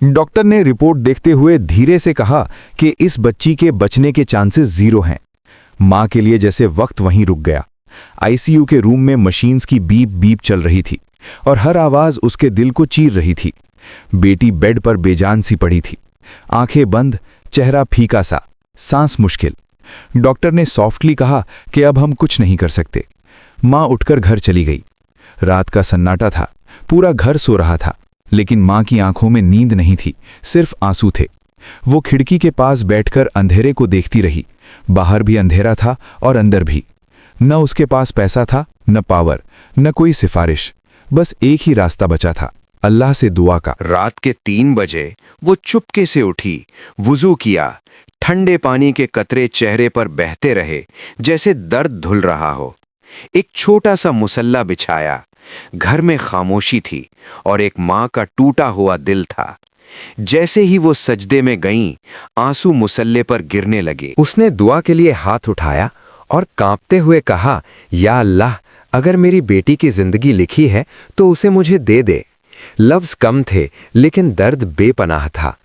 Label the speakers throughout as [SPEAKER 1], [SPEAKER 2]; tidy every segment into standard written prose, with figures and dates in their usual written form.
[SPEAKER 1] Doctor ने report देखते हुए धीरे से कहा कि इस बच्ची के बचने के चांसेस 0 हैं। मां के लिए जैसे वक्त वहीं रुक गया। आईसीयू के रूम में मशीन्स की बीप बीप चल रही थी और हर आवाज उसके दिल को चीर रही थी। बेटी बेड पर बेजान सी पड़ी थी, आंखें बंद, चेहरा फीका सा, सांस मुश्किल। डॉक्टर ने सॉफ्टली कहा कि अब हम कुछ नहीं कर सकते। मां उठकर घर चली गई। रात का सन्नाटा था, पूरा घर सो रहा था, लेकिन मां की आंखों में नींद नहीं थी, सिर्फ आंसू थे। वो खिड़की के पास बैठकर अंधेरे को देखती रही। बाहर भी अंधेरा था और अंदर भी। न उसके पास पैसा था, न पावर, न कोई सिफारिश। बस एक ही रास्ता बचा था, अल्लाह से दुआ का।
[SPEAKER 2] रात के 3 बजे वो चुपके से उठी, वुजू किया। ठंडे पानी के कतरे चेहरे पर बहते रहे, जैसे दर्द धुल रहा हो। एक छोटा सा मुसल्ला बिछाया। घर में खामोशी थी और एक मां का टूटा हुआ दिल था। जैसे ही वो सजदे में गईं, आंसू मुसल्ले पर गिरने लगे।
[SPEAKER 3] उसने दुआ के लिए हाथ उठाया और कांपते हुए कहा, या अल्लाह, अगर मेरी बेटी की जिंदगी लिखी है तो उसे मुझे दे दे। लफ्ज कम थे, लेकिन दर्द बेपनाह था।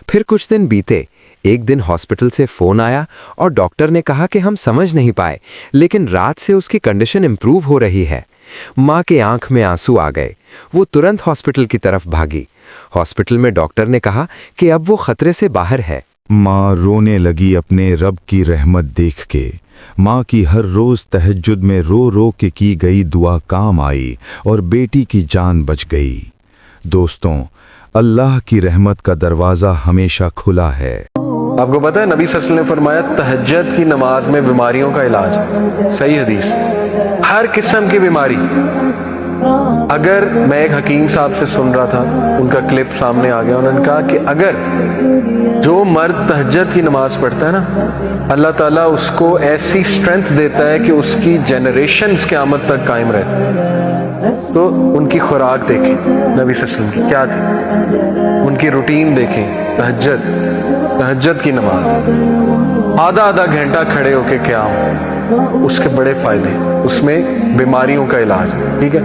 [SPEAKER 3] फिर कुछ दिन बीते। एक दिन हॉस्पिटल से फोन आया और डॉक्टर ने कहा कि हम समझ नहीं पाए, लेकिन रात से उसकी कंडीशन इंप्रूव हो रही है। मां के आंख में आंसू आ गए। वो तुरंत हॉस्पिटल की तरफ भागी। हॉस्पिटल में डॉक्टर ने कहा कि अब वो खतरे से बाहर है।
[SPEAKER 1] मां रोने लगी अपने रब की रहमत देख के। मां की हर रोज तहज्जुद में रो रो के की गई दुआ काम आई और बेटी की जान बच गई। दोस्तों, अल्लाह की रहमत का दरवाज़ा हमेशा खुला है।
[SPEAKER 4] आपको पता है नबी सल्लल्लाहु अलैहि वसल्लम ने फरमाया तहज्जुद की नमाज में बीमारियों का इलाज है। सही हदीस। हर किस्म की बीमारी। अगर मैं एक हकीम साहब से सुन रहा था, उनका क्लिप सामने आ गया, उन्होंने कहा कि अगर जो मर्द तहज्जुद की नमाज पढ़ता है ना, अल्लाह ताला उसको ऐसी स्ट्रेंथ देता है कि उसकी जनरेशन्स क़यामत तक कायम रहती। तो उनकी खुराक देखें, नबी सल्लल्लाहु अलैहि वसल्लम की क्या थी, उनकी रूटीन देखें। तहज्जुद की नमाज, आधा घंटा खड़े होके क़याम, उसके बड़े फायदे, उसमें बीमारियों का इलाज। ठीक है।